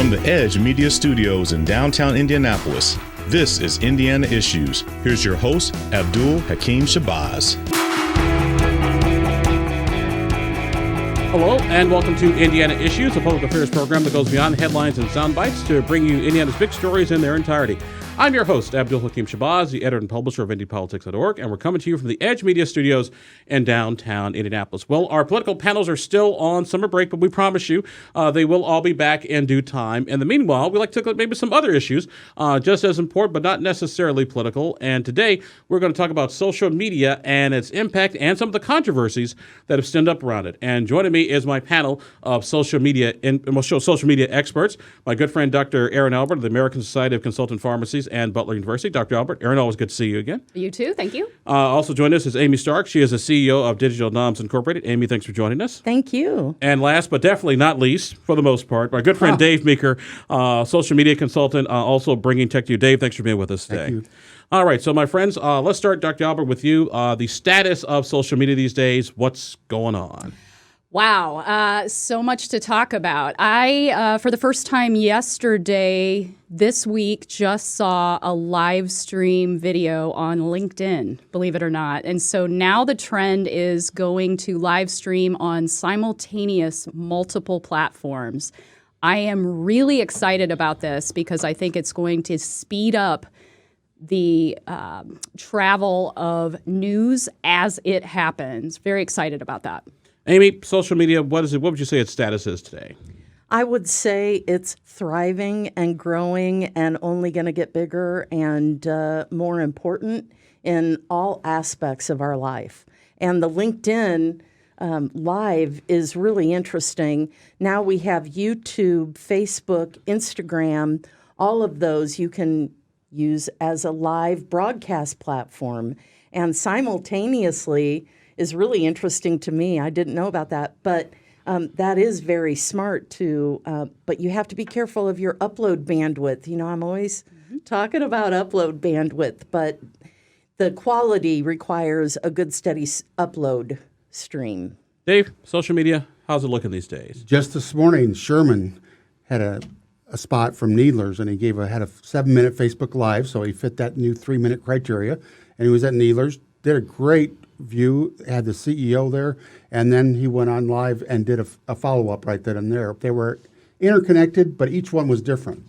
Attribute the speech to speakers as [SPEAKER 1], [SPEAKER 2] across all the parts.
[SPEAKER 1] From the Edge Media Studios in downtown Indianapolis, this is Indiana Issues. Here's your host, Abdul-Hakim Shabazz.
[SPEAKER 2] Hello, and welcome to Indiana Issues, a public affairs program that goes beyond headlines and sound bites to bring you Indiana's big stories in their entirety. I'm your host, Abdul-Hakim Shabazz, the editor and publisher of IndyPolitics.org, and we're coming to you from the Edge Media Studios in downtown Indianapolis. Well, our political panels are still on summer break, but we promise you they will all be back in due time. In the meanwhile, we like to look at maybe some other issues, just as important, but not necessarily political. And today, we're going to talk about social media and its impact and some of the controversies that have stemmed up around it. And joining me is my panel of social media experts, my good friend, Dr. Erin Albert of the American Society of Consultant Pharmacies and Butler University. Dr. Albert, Erin, always good to see you again.
[SPEAKER 3] You too. Thank you.
[SPEAKER 2] Also joining us is Amy Stark. She is the CEO of Digital Noms Incorporated. Amy, thanks for joining us.
[SPEAKER 4] Thank you.
[SPEAKER 2] And last but definitely not least, for the most part, my good friend Dave Meeker, social media consultant, also bringing tech to you. Dave, thanks for being with us today.
[SPEAKER 5] Thank you.
[SPEAKER 2] All right, so my friends, let's start, Dr. Albert, with you. The status of social media these days, what's going on?
[SPEAKER 3] Wow, so much to talk about. I, for the first time this week, just saw a live stream video on LinkedIn, believe it or not. And so now the trend is going to live stream on simultaneous multiple platforms. I am really excited about this because I think it's going to speed up the travel of news as it happens. Very excited about that.
[SPEAKER 2] Amy, social media, what is it? What would you say its status is today?
[SPEAKER 4] I would say it's thriving and growing and only going to get bigger and more important in all aspects of our life. And the LinkedIn Live is really interesting. Now we have YouTube, Facebook, Instagram, all of those you can use as a live broadcast platform. And simultaneously is really interesting to me. I didn't know about that, but that is very smart too. But you have to be careful of your upload bandwidth. You know, I'm always talking about upload bandwidth, but the quality requires a good steady upload stream.
[SPEAKER 2] Dave, social media, how's it looking these days?
[SPEAKER 5] Just this morning, Sherman had a spot from Needlers, and he had a 7-minute Facebook Live, so he fit that new 3-minute criteria, and he was at Needlers, did a great view, had the CEO there, and then he went on live and did a follow-up right then and there. They were interconnected, but each one was different.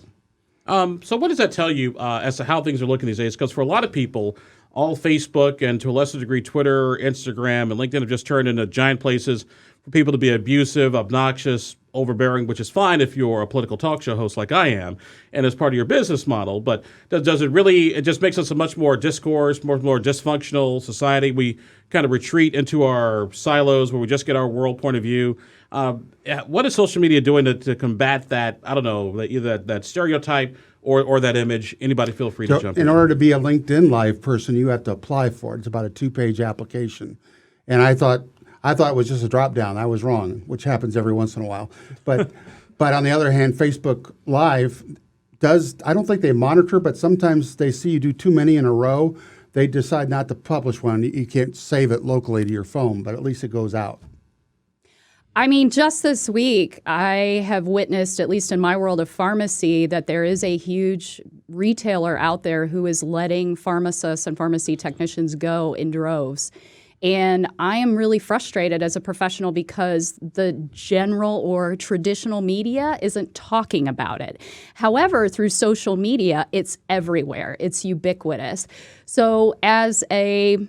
[SPEAKER 2] So what does that tell you as to how things are looking these days? Because for a lot of people, all Facebook and to a lesser degree Twitter, Instagram, and LinkedIn have just turned into giant places for people to be abusive, obnoxious, overbearing, which is fine if you're a political talk show host like I am, and as part of your business model. But does it really, it just makes us a much more discourse, more dysfunctional society. We kind of retreat into our silos where we just get our world point of view. What is social media doing to combat that, I don't know, either that stereotype or that image? Anybody feel free to jump in.
[SPEAKER 5] In order to be a LinkedIn Live person, you have to apply for it. It's about a 2-page application. And I thought it was just a drop down. I was wrong, which happens every once in a while. But on the other hand, Facebook Live I don't think they monitor, but sometimes they see you do too many in a row. They decide not to publish one. You can't save it locally to your phone, but at least it goes out.
[SPEAKER 3] I mean, just this week, I have witnessed, at least in my world of pharmacy, that there is a huge retailer out there who is letting pharmacists and pharmacy technicians go in droves. And I am really frustrated as a professional because the general or traditional media isn't talking about it. However, through social media, it's everywhere. It's ubiquitous. So as a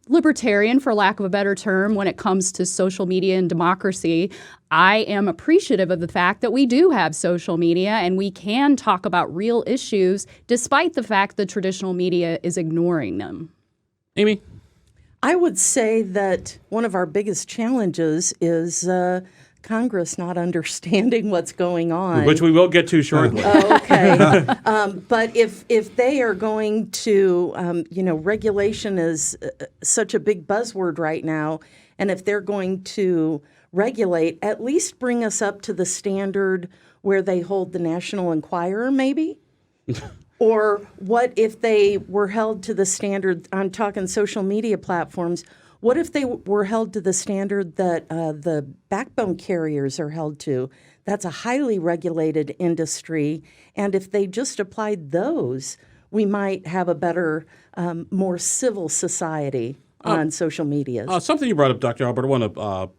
[SPEAKER 3] libertarian, for lack of a better term, when it comes to social media and democracy, I am appreciative of the fact that we do have social media and we can talk about real issues despite the fact that traditional media is ignoring them.
[SPEAKER 2] Amy?
[SPEAKER 4] I would say that one of our biggest challenges is Congress not understanding what's going on.
[SPEAKER 2] Which we will get to shortly.
[SPEAKER 4] Oh, okay. But if they are going to, regulation is such a big buzzword right now, and if they're going to regulate, at least bring us up to the standard where they hold the National Enquirer, maybe? Or what if they were held to the standard, I'm talking social media platforms, what if they were held to the standard that the backbone carriers are held to, That's a highly regulated industry. And if they just applied those, we might have a better, more civil society on social media.
[SPEAKER 2] Something you brought up, Dr. Albert, I want to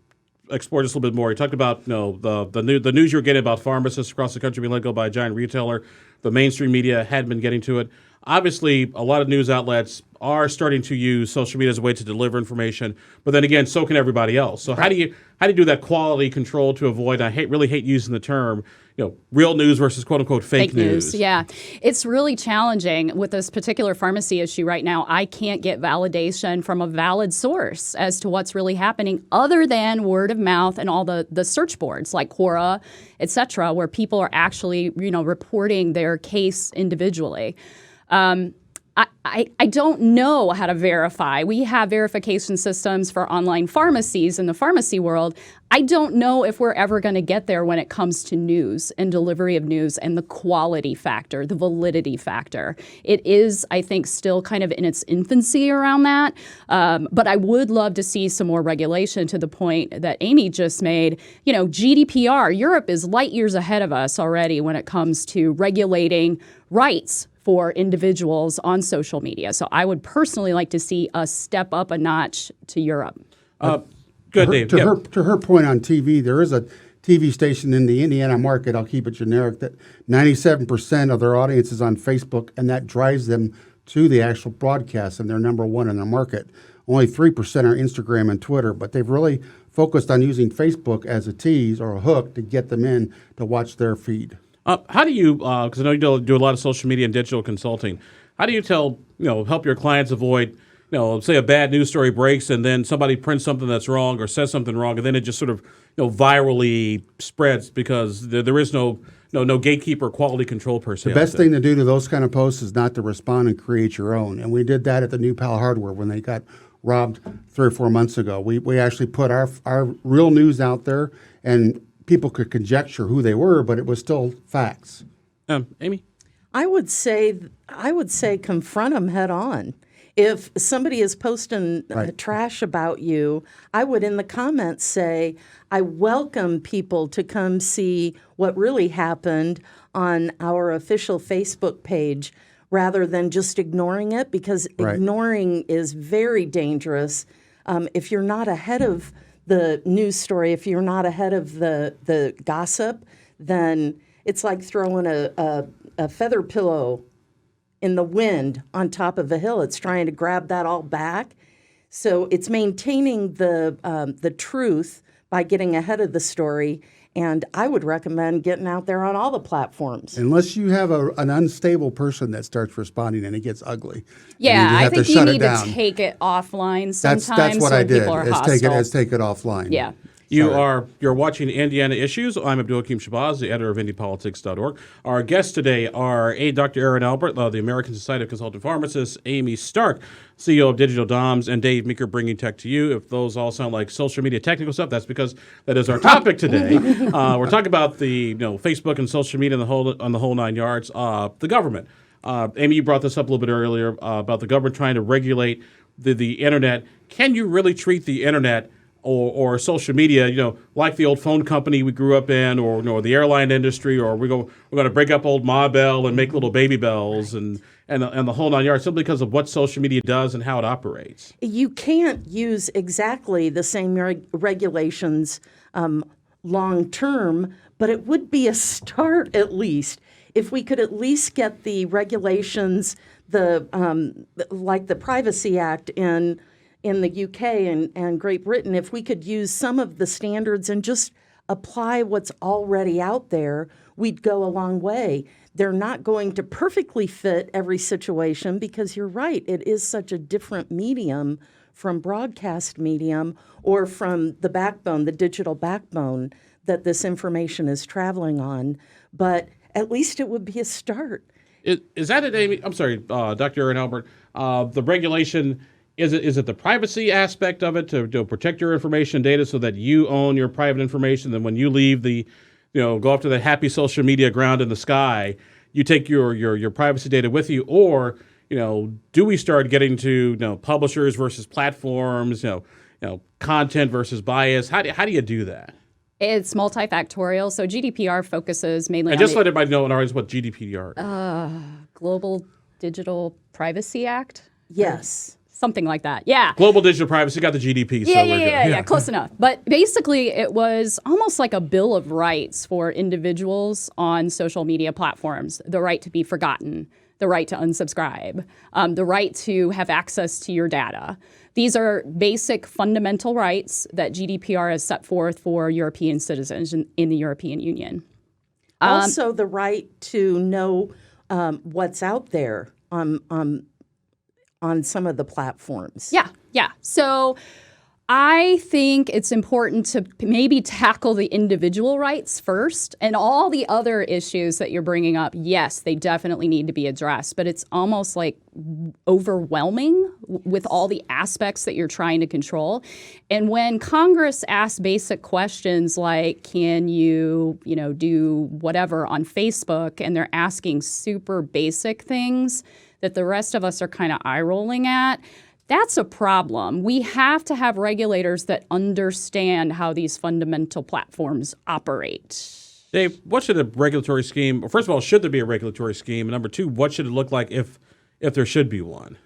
[SPEAKER 2] explore just a little bit more. You talked about the news you were getting about pharmacists across the country being let go by a giant retailer. The mainstream media had been getting to it. Obviously, a lot of news outlets are starting to use social media as a way to deliver information, but then again, so can everybody else. So how do you do that quality control to avoid? I really hate using the term, real news versus quote unquote fake news.
[SPEAKER 3] Yeah, it's really challenging with this particular pharmacy issue right now. I can't get validation from a valid source as to what's really happening, other than word of mouth and all the search boards like Quora, et cetera, where people are actually reporting their case individually. I don't know how to verify. We have verification systems for online pharmacies in the pharmacy world. I don't know if we're ever going to get there when it comes to news and delivery of news and the quality factor, the validity factor. It is, I think, still kind of in its infancy around that. But I would love to see some more regulation, to the point that Amy just made. GDPR, Europe is light years ahead of us already when it comes to regulating rights for individuals on social media. So I would personally like to see us step up a notch to Europe.
[SPEAKER 2] Good, Dave.
[SPEAKER 5] To her point on TV, there is a TV station in the Indiana market, I'll keep it generic, that 97% of their audience is on Facebook, and that drives them to the actual broadcast, and they're number one in the market. Only 3% are Instagram and Twitter, but they've really focused on using Facebook as a tease or a hook to get them in to watch their feed.
[SPEAKER 2] How do you, because I know you do a lot of social media and digital consulting, how do you help your clients avoid, say a bad news story breaks and then somebody prints something that's wrong or says something wrong, and then it just sort of, virally spreads because there is no gatekeeper quality control per se.
[SPEAKER 5] The best thing to do to those kind of posts is not to respond and create your own. And we did that at the New Pal Hardware when they got robbed 3 or 4 months ago. We actually put our real news out there, and people could conjecture who they were, but it was still facts.
[SPEAKER 2] Amy?
[SPEAKER 4] I would say confront them head on. If somebody is posting trash about you, I would in the comments say, I welcome people to come see what really happened on our official Facebook page, rather than just ignoring it, because ignoring is very dangerous. If you're not ahead of the news story, if you're not ahead of the gossip, then it's like throwing a feather pillow in the wind on top of a hill. It's trying to grab that all back. So it's maintaining the truth by getting ahead of the story. And I would recommend getting out there on all the platforms.
[SPEAKER 5] Unless you have an unstable person that starts responding and it gets ugly.
[SPEAKER 3] Yeah, I think you need to take it offline sometimes.
[SPEAKER 5] That's what I did. Take it offline.
[SPEAKER 3] Yeah.
[SPEAKER 2] You're watching Indiana Issues. I'm Abdul-Hakim Shabazz, the editor of IndyPolitics.org. Our guests today are Dr. Erin Albert, the American Society of Consultant Pharmacists, Amy Stark, CEO of Digital Doms, and Dave Meeker, bringing tech to you. If those all sound like social media technical stuff, that's because that is our topic today. We're talking about the Facebook and social media on the whole 9 yards. The government. Amy, you brought this up a little bit earlier about the government trying to regulate the internet. Can you really treat the internet or social media, like the old phone company we grew up in, or the airline industry, or we're going to break up old Ma Bell and make little baby bells and the whole 9 yards, simply because of what social media does and how it operates?
[SPEAKER 4] You can't use exactly the same regulations long term, but it would be a start at least if we could at least get the regulations, like the Privacy Act in the UK and Great Britain. If we could use some of the standards and just apply what's already out there, we'd go a long way. They're not going to perfectly fit every situation, because you're right, it is such a different medium from broadcast medium or from the backbone, the digital backbone that this information is traveling on. But at least it would be a start.
[SPEAKER 2] Is that it, Amy? I'm sorry, Dr. Erin Albert. The regulation, is it the privacy aspect of it to protect your information data so that you own your private information? Then when you leave go up to the happy social media ground in the sky, you take your privacy data with you? Or, do we start getting to, publishers versus platforms, content versus bias? How do you do that?
[SPEAKER 3] It's multifactorial. So GDPR focuses mainly
[SPEAKER 2] And
[SPEAKER 3] on
[SPEAKER 2] just let everybody know in our audience what GDPR is.
[SPEAKER 3] Global Digital Privacy Act.
[SPEAKER 4] Yes.
[SPEAKER 3] Something like that. Yeah.
[SPEAKER 2] Global digital privacy got the GDP. So we're good.
[SPEAKER 3] Yeah, close enough. But basically, it was almost like a bill of rights for individuals on social media platforms. The right to be forgotten, the right to unsubscribe, the right to have access to your data. These are basic fundamental rights that GDPR has set forth for European citizens in the European Union.
[SPEAKER 4] Also, the right to know what's out there on some of the platforms.
[SPEAKER 3] Yeah. So I think it's important to maybe tackle the individual rights first, and all the other issues that you're bringing up, yes, they definitely need to be addressed, but it's almost like overwhelming with all the aspects that you're trying to control. And when Congress asks basic questions like, can you do whatever on Facebook, and they're asking super basic things that the rest of us are kind of eye-rolling at, that's a problem. We have to have regulators that understand how these fundamental platforms operate.
[SPEAKER 2] Dave, what should a regulatory scheme, well, first of all, should there be a regulatory scheme? And number two, what should it look like if there should be one?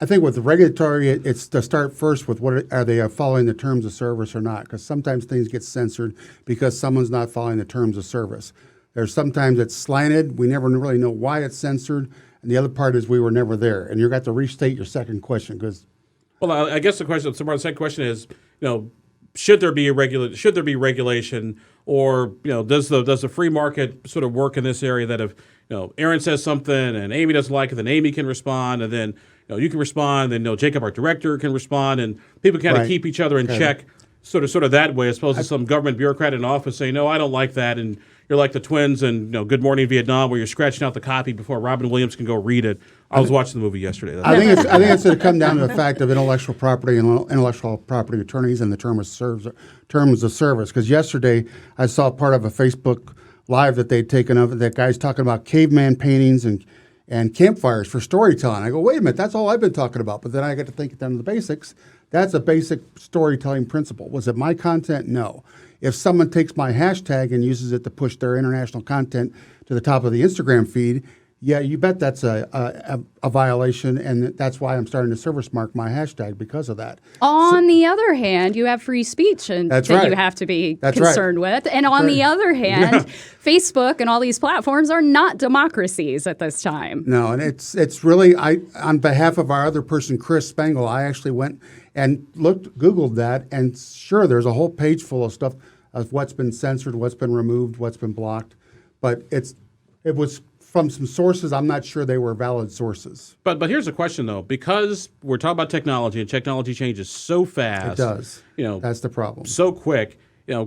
[SPEAKER 5] I think with the regulatory, it's to start first with are they following the terms of service or not? Because sometimes things get censored because someone's not following the terms of service. There's sometimes it's slanted. We never really know why it's censored. And the other part is we were never there. And you've got to restate your second question because.
[SPEAKER 2] Well, I guess the second question is, should there be regulation, or does the free market sort of work in this area that if Erin says something and Amy doesn't like it, then Amy can respond, and then you can respond, then Jacob, our director, can respond, and people kind of keep each other in check, sort of that way, as opposed to some government bureaucrat in office saying, no, I don't like that, and you're like the twins and Good Morning Vietnam, where you're scratching out the copy before Robin Williams can go read it. I was watching the movie yesterday.
[SPEAKER 5] I think it's going to come down to the fact of intellectual property and intellectual property attorneys and the terms of service. Because yesterday I saw part of a Facebook Live that they'd taken of that guy's talking about caveman paintings and campfires for storytelling. I go, wait a minute, that's all I've been talking about. But then I got to think down to the basics. That's a basic storytelling principle. Was it my content? No. If someone takes my hashtag and uses it to push their international content to the top of the Instagram feed, yeah, you bet that's a violation, and that's why I'm starting to service mark my hashtag because of that.
[SPEAKER 3] On the other hand, you have free speech and that you have to be concerned with. And on the other hand, Facebook and all these platforms are not democracies at this time.
[SPEAKER 5] No, and it's really, on behalf of our other person, Chris Spangle, I actually went and Googled that, and sure, there's a whole page full of stuff of what's been censored, what's been removed, what's been blocked. But it was from some sources, I'm not sure they were valid sources.
[SPEAKER 2] But here's the question, though. Because we're talking about technology, and technology changes so fast.
[SPEAKER 5] It does. That's the problem.
[SPEAKER 2] So quick.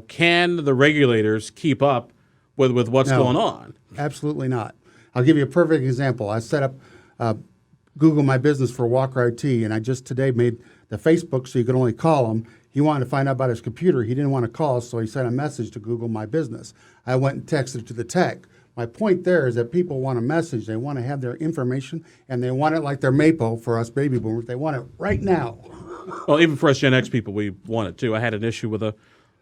[SPEAKER 2] Can the regulators keep up with what's going on?
[SPEAKER 5] Absolutely not. I'll give you a perfect example. I set up Google My Business for Walker IT, and I just today made the Facebook so you could only call him. He wanted to find out about his computer. He didn't want to call, so he sent a message to Google My Business. I went and texted to the tech. My point there is that people want a message. They want to have their information, and they want it like their Mapo for us baby boomers. They want it right now.
[SPEAKER 2] Well, even for us Gen X people, we want it too. I had an issue with a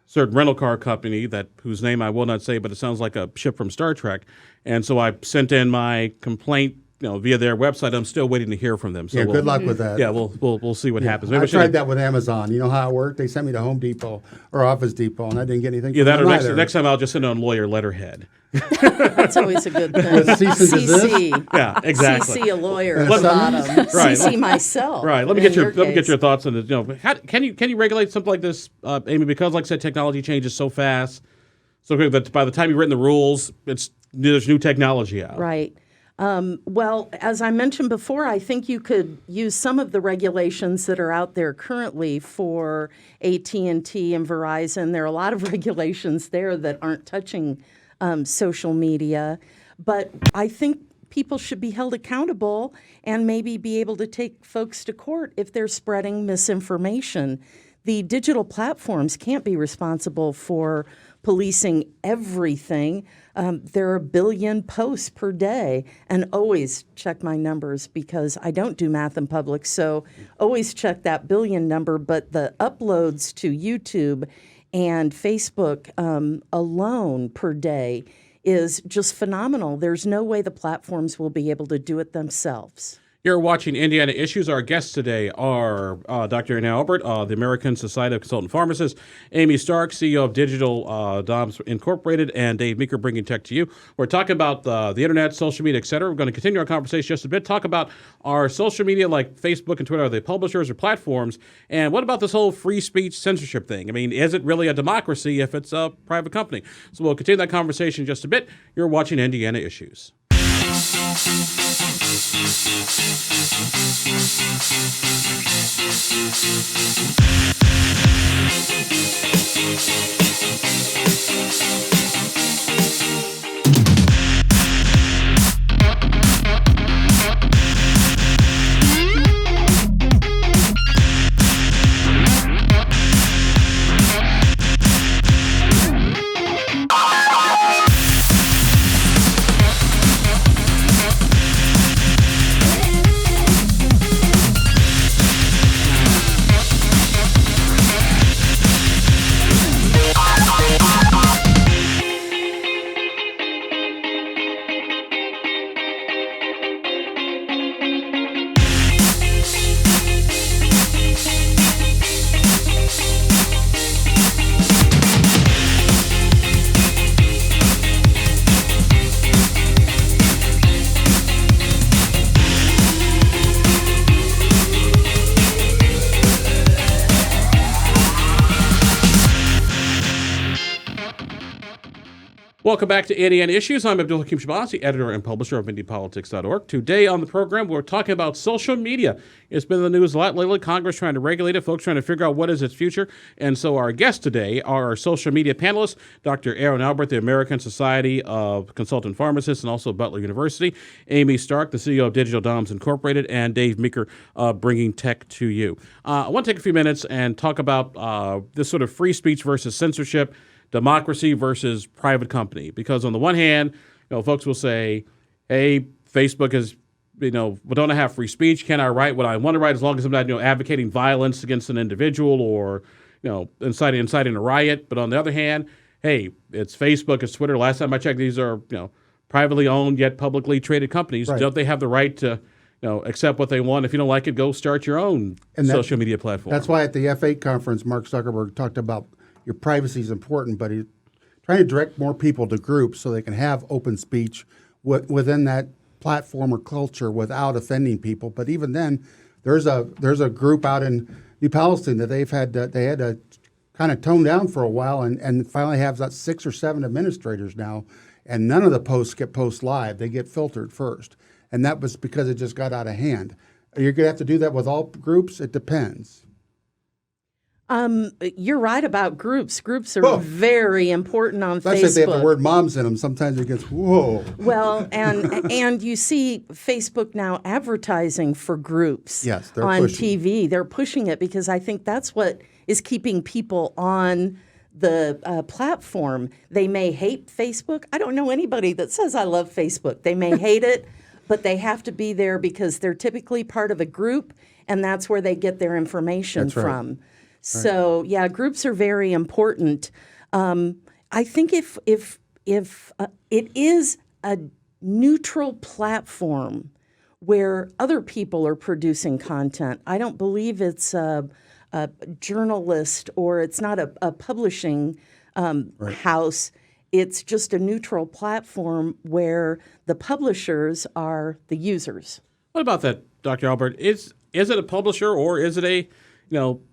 [SPEAKER 2] certain rental car company whose name I will not say, but it sounds like a ship from Star Trek. And so I sent in my complaint via their website. I'm still waiting to hear from them. So
[SPEAKER 5] good luck with that.
[SPEAKER 2] Yeah, we'll see what happens.
[SPEAKER 5] Maybe I tried that with Amazon. You know how it worked? They sent me to Home Depot or Office Depot, and I didn't get anything.
[SPEAKER 2] Yeah, that or next time I'll just send on lawyer letterhead.
[SPEAKER 4] That's always a good thing. CC.
[SPEAKER 2] Yeah, exactly.
[SPEAKER 4] CC a lawyer at the bottom. CC myself.
[SPEAKER 2] Right. Let me get your thoughts on this. Can you regulate something like this, Amy? Because, like I said, technology changes so fast, so quick that by the time you've written the rules, there's new technology out.
[SPEAKER 4] Right. Well, as I mentioned before, I think you could use some of the regulations that are out there currently for AT&T and Verizon. There are a lot of regulations there that aren't touching social media, but I think people should be held accountable and maybe be able to take folks to court if they're spreading misinformation. The digital platforms can't be responsible for policing everything. There are 1 billion posts per day, and always check my numbers because I don't do math in public, so always check that billion number. But the uploads to YouTube And Facebook alone per day is just phenomenal. There's no way the platforms will be able to do it themselves.
[SPEAKER 2] You're watching Indiana Issues. Our guests today are Dr. Erin Albert, the American Society of Consultant Pharmacists, Amy Stark, CEO of Digital Doms Incorporated, and Dave Meeker, bringing tech to you. We're talking about the internet, social media, et cetera. We're going to continue our conversation just a bit, talk about our social media like Facebook and Twitter. Are they publishers or platforms? And what about this whole free speech censorship thing? I mean, is it really a democracy if it's a private company? So we'll continue that conversation in just a bit. You're watching Indiana Issues. Welcome back to Indiana Issues. I'm Abdul-Hakim Shabazi, editor and publisher of IndyPolitics.org. Today on the program, we're talking about social media. It's been in the news a lot lately. Congress trying to regulate it, folks trying to figure out what is its future. And so our guests today are our social media panelists, Dr. Erin Albert, the American Society of Consultant Pharmacists, and also Butler University, Amy Stark, the CEO of Digital Doms Incorporated, and Dave Meeker, bringing tech to you. I want to take a few minutes and talk about this sort of free speech versus censorship, democracy versus private company. Because on the one hand, folks will say, hey, Facebook is, don't I have free speech? Can I write what I want to write as long as I'm not, advocating violence against an individual or, inciting a riot? But on the other hand, hey, it's Facebook, it's Twitter. Last time I checked, these are, privately owned yet publicly traded companies. Right. Don't they have the right to, accept what they want? If you don't like it, go start your own social media platform.
[SPEAKER 5] That's why at the F8 conference, Mark Zuckerberg talked about your privacy is important, but he's trying to direct more people to groups so they can have open speech within that platform or culture without offending people. But even then, there's a group out in New Palestine that they had to kind of tone down for a while, and finally have about 6 or 7 administrators now, and none of the posts get post live. They get filtered first, and that was because it just got out of hand. You're going to have to do that with all groups? It depends.
[SPEAKER 4] You're right about groups. Groups are very important on Facebook.
[SPEAKER 5] Especially if they have the word moms in them. Sometimes it gets, whoa.
[SPEAKER 4] Well, and you see Facebook now advertising for groups on TV. They're pushing it because I think that's what is keeping people on the platform. They may hate Facebook. I don't know anybody that says I love Facebook. They may hate it, but they have to be there because they're typically part of a group, and that's where they get their information from. So, yeah, groups are very important. I think if it is a neutral platform where other people are producing content, I don't believe it's a journalist or it's not a publishing house. It's just a neutral platform where the publishers are the users.
[SPEAKER 2] What about that, Dr. Albert? Is it a publisher or is it a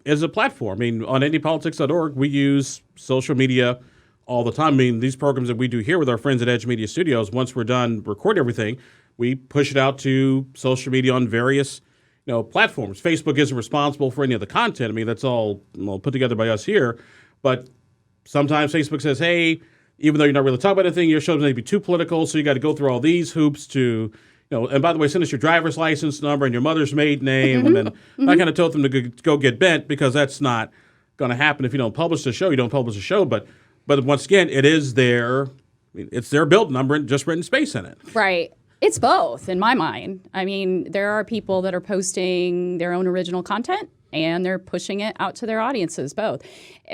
[SPEAKER 2] is a platform? I mean, on IndyPolitics.org, we use social media all the time. I mean, these programs that we do here with our friends at Edge Media Studios, once we're done recording everything, we push it out to social media on various, platforms. Facebook isn't responsible for any of the content. I mean, that's all put together by us here. But sometimes Facebook says, hey, even though you're not really talking about anything, your show may be too political, so you got to go through all these hoops to and by the way, send us your driver's license number and your mother's maiden name, and then I kind of told them to go get bent because that's not going to happen if you don't publish the show. You don't publish the show, but once again, it is it's their build number and just written space in it.
[SPEAKER 3] Right. It's both in my mind. I mean, there are people that are posting their own original content, and they're pushing it out to their audiences, both.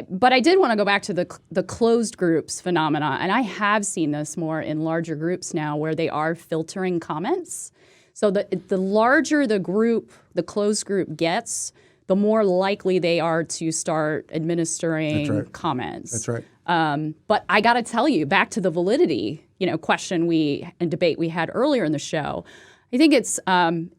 [SPEAKER 3] But I did want to go back to the closed groups phenomena, and I have seen this more in larger groups now where they are filtering comments. So the larger the group, the closed group gets, the more likely they are to start administering comments.
[SPEAKER 5] That's right.
[SPEAKER 3] But I got to tell you, back to the validity, question and debate we had earlier in the show. I think it's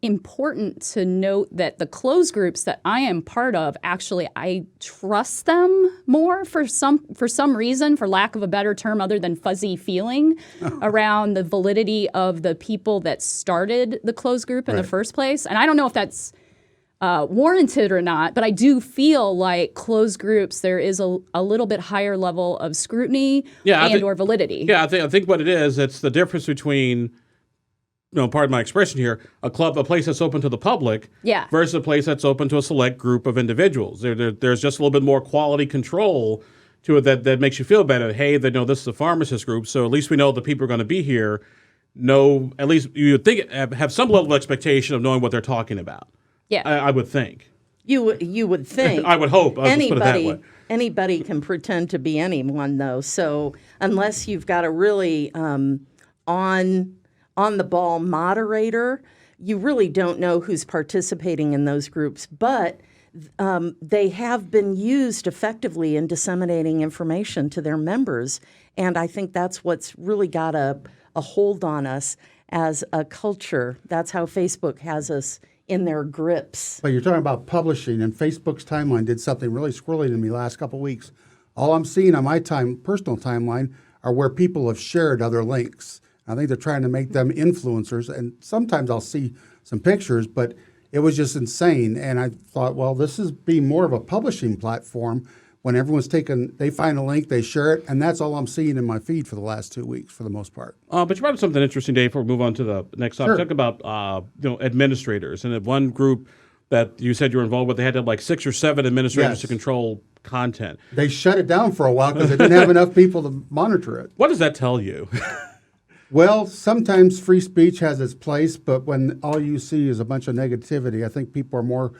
[SPEAKER 3] important to note that the closed groups that I am part of, actually, I trust them more for some reason, for lack of a better term other than fuzzy feeling, around the validity of the people that started the closed group in the first place. And I don't know if that's warranted or not, but I do feel like closed groups, there is a little bit higher level of scrutiny or validity.
[SPEAKER 2] Yeah, I think what it is, it's the difference between, pardon my expression here, a place that's open to the public versus a place that's open to a select group of individuals. There's just a little bit more quality control to it that makes you feel better. Hey, they know this is a pharmacist group, so at least we know the people are going to be here. At least you would think have some level of expectation of knowing what they're talking about.
[SPEAKER 3] Yeah,
[SPEAKER 2] I would think.
[SPEAKER 4] You would think.
[SPEAKER 2] I would hope. I'll just put it that way.
[SPEAKER 4] Anybody can pretend to be anyone, though. So unless you've got a really on the ball moderator, you really don't know who's participating in those groups. But they have been used effectively in disseminating information to their members, and I think that's what's really got a hold on us as a culture. That's how Facebook has us in their grips.
[SPEAKER 5] But you're talking about publishing, and Facebook's timeline did something really squirrely to me last couple of weeks. All I'm seeing on my personal timeline are where people have shared other links. I think they're trying to make them influencers, and sometimes I'll see some pictures, but it was just insane. And I thought, well, this is being more of a publishing platform when everyone's they find a link, they share it, and that's all I'm seeing in my feed for the last 2 weeks for the most part.
[SPEAKER 2] But you brought up something interesting, Dave, before we move on to the next topic. Talk about administrators. And at one group that you said you were involved with, they had to have like 6 or 7 administrators to control content.
[SPEAKER 5] They shut it down for a while because they didn't have enough people to monitor it.
[SPEAKER 2] What does that tell you?
[SPEAKER 5] Well, sometimes free speech has its place, but when all you see is a bunch of negativity, I think people are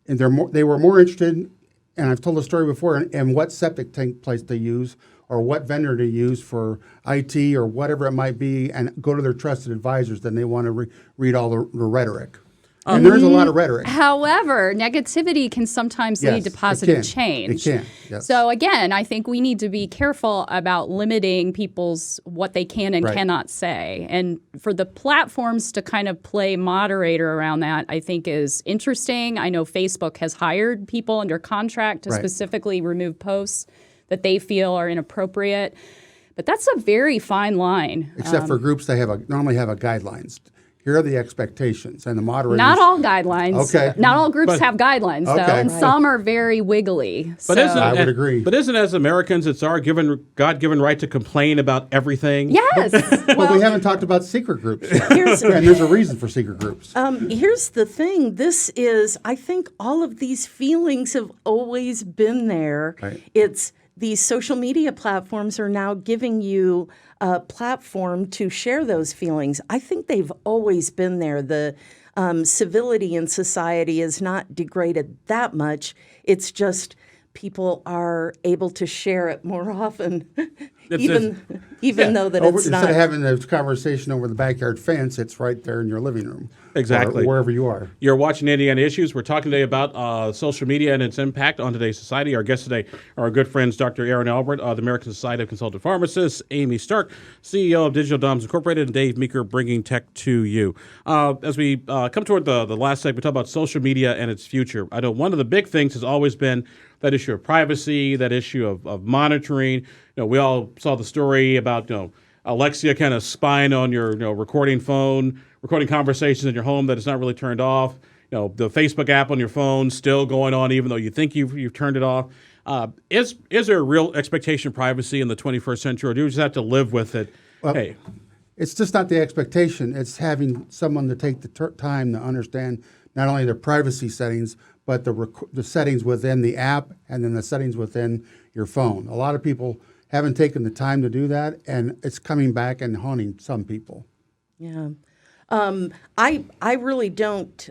[SPEAKER 5] they were more interested, and I've told the story before, in what septic tank place they use or what vendor they use for IT or whatever it might be, and go to their trusted advisors than they want to read all the rhetoric. And there's a lot of rhetoric.
[SPEAKER 3] However, negativity can sometimes lead to positive change.
[SPEAKER 5] It can, yes.
[SPEAKER 3] So again, I think we need to be careful about limiting what they can and cannot say. And for the platforms to kind of play moderator around that, I think is interesting. I know Facebook has hired people under contract to specifically remove posts that they feel are inappropriate. But that's a very fine line.
[SPEAKER 5] Except for groups, they normally have guidelines. Here are the expectations, and the moderators.
[SPEAKER 3] Not all guidelines.
[SPEAKER 5] Okay.
[SPEAKER 3] Not all groups have guidelines, though, and some are very wiggly.
[SPEAKER 5] I would agree.
[SPEAKER 2] But isn't, as Americans, it's our God-given right to complain about everything?
[SPEAKER 3] Yes.
[SPEAKER 5] But we haven't talked about secret groups yet. And there's a reason for secret groups.
[SPEAKER 4] Here's the thing. I think all of these feelings have always been there. Right. These social media platforms are now giving you a platform to share those feelings. I think they've always been there. The civility in society is not degraded that much. It's just people are able to share it more often, even though that it's not.
[SPEAKER 5] Instead of having a conversation over the backyard fence, it's right there in your living room.
[SPEAKER 2] Exactly.
[SPEAKER 5] Or wherever you are.
[SPEAKER 2] You're watching Indiana Issues. We're talking today about social media and its impact on today's society. Our guests today are our good friends, Dr. Erin Albert of the American Society of Consultant Pharmacists, Amy Stark, CEO of Digital Doms Incorporated, and Dave Meeker, bringing tech to you. As we come toward the last segment, we talk about social media and its future. I know one of the big things has always been that issue of privacy, that issue of monitoring. We all saw the story about Alexia kind of spying on your recording phone, recording conversations in your home that is not really turned off. The Facebook app on your phone still going on even though you think you've turned it off. Is there a real expectation of privacy in the 21st century, or do you just have to live with it?
[SPEAKER 5] Well, it's just not the expectation. It's having someone to take the time to understand not only the privacy settings, but the settings within the app and then the settings within your phone. A lot of people haven't taken the time to do that, and it's coming back and haunting some people.
[SPEAKER 4] Yeah. I really don't.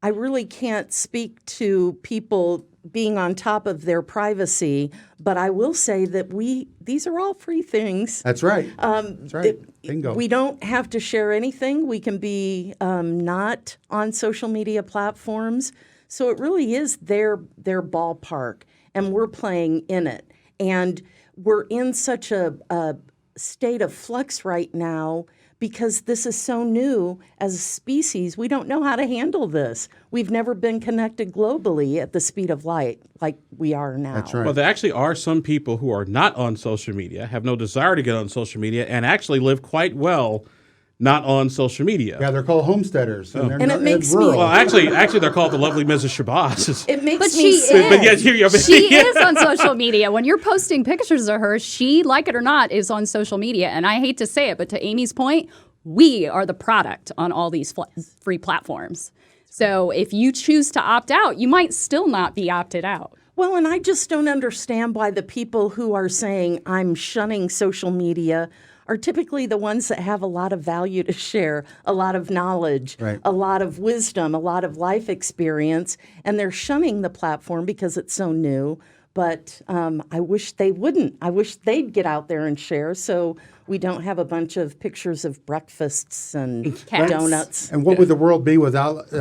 [SPEAKER 4] I really can't speak to people being on top of their privacy, but I will say that these are all free things.
[SPEAKER 5] That's right. That's right. Bingo.
[SPEAKER 4] We don't have to share anything. We can be not on social media platforms. So it really is their ballpark, and we're playing in it. And we're in such a state of flux right now because this is so new as a species. We don't know how to handle this. We've never been connected globally at the speed of light like we are now.
[SPEAKER 5] That's right.
[SPEAKER 2] Well, there actually are some people who are not on social media, have no desire to get on social media, and actually live quite well not on social media.
[SPEAKER 5] Yeah, they're called homesteaders.
[SPEAKER 4] And it makes me-
[SPEAKER 2] Well, actually, they're called the lovely Mrs. Shabazz.
[SPEAKER 4] It makes
[SPEAKER 3] But
[SPEAKER 4] me
[SPEAKER 3] she
[SPEAKER 4] sick.
[SPEAKER 3] is. She
[SPEAKER 2] Yeah.
[SPEAKER 3] is on social media. When you're posting pictures of her, she, like it or not, is on social media. And I hate to say it, but to Amy's point, we are the product on all these free platforms. So if you choose to opt out, you might still not be opted out.
[SPEAKER 4] Well, and I just don't understand why the people who are saying I'm shunning social media are typically the ones that have a lot of value to share, a lot of knowledge,
[SPEAKER 5] Right.
[SPEAKER 4] a lot of wisdom, a lot of life experience, and they're shunning the platform because it's so new. But I wish they wouldn't. I wish they'd get out there and share so we don't have a bunch of pictures of breakfasts and
[SPEAKER 3] Cats.
[SPEAKER 4] donuts.
[SPEAKER 5] And what would the world be without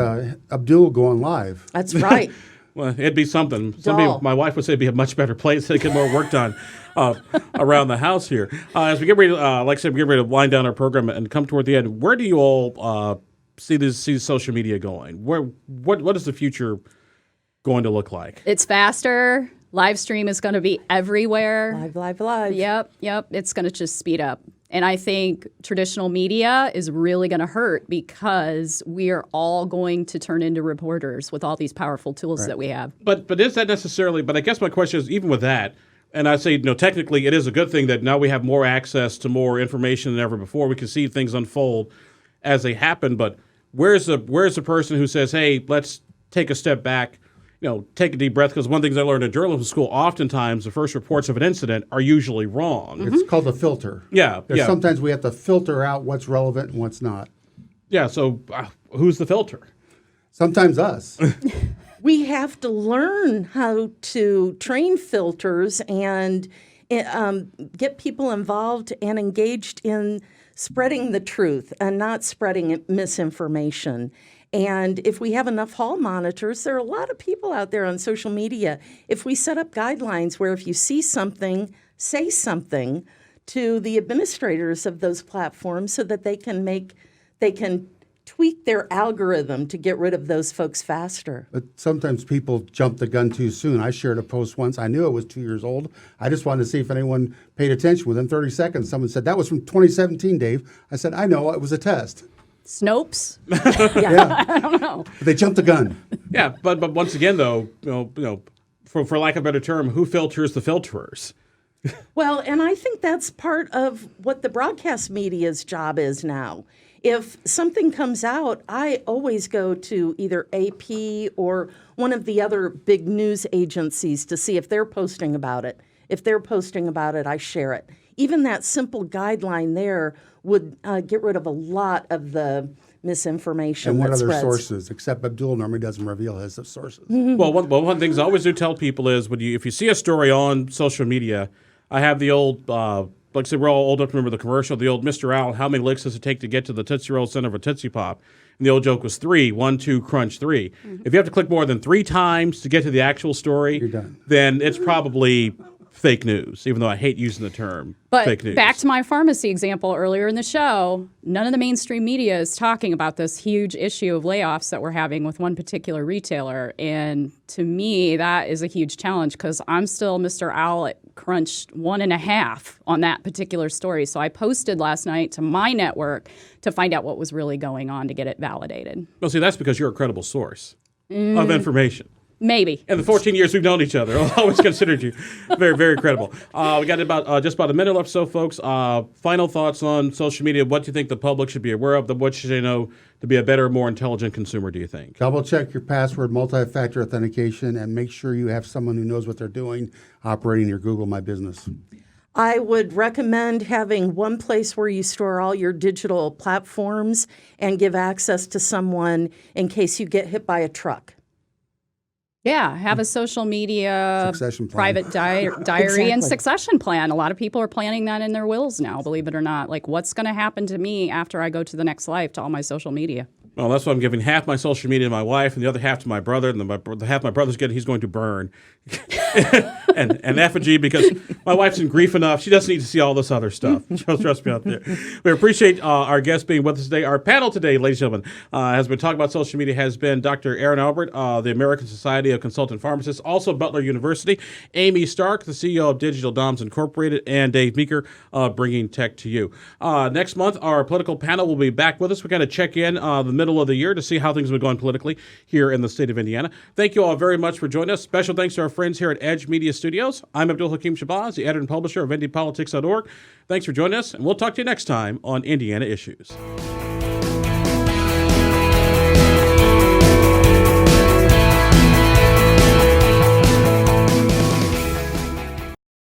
[SPEAKER 5] Abdul going live?
[SPEAKER 4] That's right.
[SPEAKER 2] Well, it'd be something.
[SPEAKER 4] Dull.
[SPEAKER 2] My wife would say it'd be a much better place to get more work done around the house here. As we get ready, like I said, we get ready to wind down our program and come toward the end. Where do you all see social media going? What is the future going to look like?
[SPEAKER 3] It's faster. Live stream is going to be everywhere.
[SPEAKER 4] Live.
[SPEAKER 3] Yep. It's going to just speed up. And I think traditional media is really going to hurt because we are all going to turn into reporters with all these powerful tools that we have.
[SPEAKER 2] But is that necessarily? But I guess my question is, even with that, and I say, technically it is a good thing that now we have more access to more information than ever before. We can see things unfold as they happen. But where's the person who says, hey, let's take a step back, take a deep breath? Because one of the things I learned in journalism school, oftentimes the first reports of an incident are usually wrong.
[SPEAKER 5] It's called a filter.
[SPEAKER 2] Yeah.
[SPEAKER 5] Sometimes we have to filter out what's relevant and what's not.
[SPEAKER 2] Yeah. So who's the filter?
[SPEAKER 5] Sometimes us.
[SPEAKER 4] We have to learn how to train filters and get people involved and engaged in spreading the truth and not spreading misinformation. And if we have enough hall monitors, there are a lot of people out there on social media. If we set up guidelines where if you see something, say something to the administrators of those platforms so that they can tweak their algorithm to get rid of those folks faster.
[SPEAKER 5] But sometimes people jump the gun too soon. I shared a post once. I knew it was 2 years old. I just wanted to see if anyone paid attention. Within 30 seconds, someone said, that was from 2017, Dave. I said, I know, it was a test.
[SPEAKER 3] Snopes?
[SPEAKER 5] Yeah.
[SPEAKER 3] I don't know.
[SPEAKER 5] But they jumped the gun.
[SPEAKER 2] Yeah, but once again, though, for lack of a better term, who filters the filterers?
[SPEAKER 4] Well, and I think that's part of what the broadcast media's job is now. If something comes out, I always go to either AP or one of the other big news agencies to see if they're posting about it. If they're posting about it, I share it. Even that simple guideline there would get rid of a lot of the misinformation
[SPEAKER 5] And what
[SPEAKER 4] that
[SPEAKER 5] other
[SPEAKER 4] spreads.
[SPEAKER 5] sources? Except Abdul normally doesn't reveal his sources.
[SPEAKER 2] Well, one of the things I always do tell people is if you see a story on social media, I have the old, like I said, we're all old enough to remember the commercial, the old Mr. Owl, how many licks does it take to get to the Tootsie Roll center of a Tootsie Pop? And the old joke was 3, 1, 2, crunch 3. If you have to click more than 3 times to get to the actual story,
[SPEAKER 5] You're done.
[SPEAKER 2] then it's probably fake news, even though I hate using the term fake
[SPEAKER 3] But
[SPEAKER 2] news.
[SPEAKER 3] back to my pharmacy example earlier in the show, none of the mainstream media is talking about this huge issue of layoffs that we're having with one particular retailer. And to me, that is a huge challenge because I'm still Mr. Owl at crunch 1.5 on that particular story. So I posted last night to my network to find out what was really going on to get it validated.
[SPEAKER 2] Well, see, that's because you're a credible source of information.
[SPEAKER 3] Maybe.
[SPEAKER 2] In the 14 years we've known each other, I've always considered you very, very credible. We got just about a minute left, so folks. Final thoughts on social media. What do you think the public should be aware of? What should they know to be a better, more intelligent consumer, do you think?
[SPEAKER 5] Double check your password, multi-factor authentication, and make sure you have someone who knows what they're doing operating your Google My Business.
[SPEAKER 4] I would recommend having one place where you store all your digital platforms and give access to someone in case you get hit by a truck.
[SPEAKER 3] Yeah, have a social media
[SPEAKER 5] Succession plan.
[SPEAKER 3] private diary
[SPEAKER 4] Exactly.
[SPEAKER 3] and succession plan. A lot of people are planning that in their wills now, believe it or not. Like, what's going to happen to me after I go to the next life to all my social media?
[SPEAKER 2] Well, that's why I'm giving half my social media to my wife and the other half to my brother, and the half my brother's getting, he's going to burn. and effigy, because my wife's in grief enough. She doesn't need to see all this other stuff. Trust me out there. We appreciate our guest being with us today. Our panel today, ladies and gentlemen, has been talking about social media, has been Dr. Erin Albert, the American Society of Consultant Pharmacists, also Butler University, Amy Stark, the CEO of Digital Doms Incorporated, and Dave Meeker, bringing tech to you. Next month, our political panel will be back with us. We're going to check in the middle of the year to see how things have been going politically here in the state of Indiana. Thank you all very much for joining us. Special thanks to our friends here at Edge Media Studios. I'm Abdul-Hakim Shabazz, the editor and publisher of IndyPolitics.org. Thanks for joining us, and we'll talk to you next time on Indiana Issues.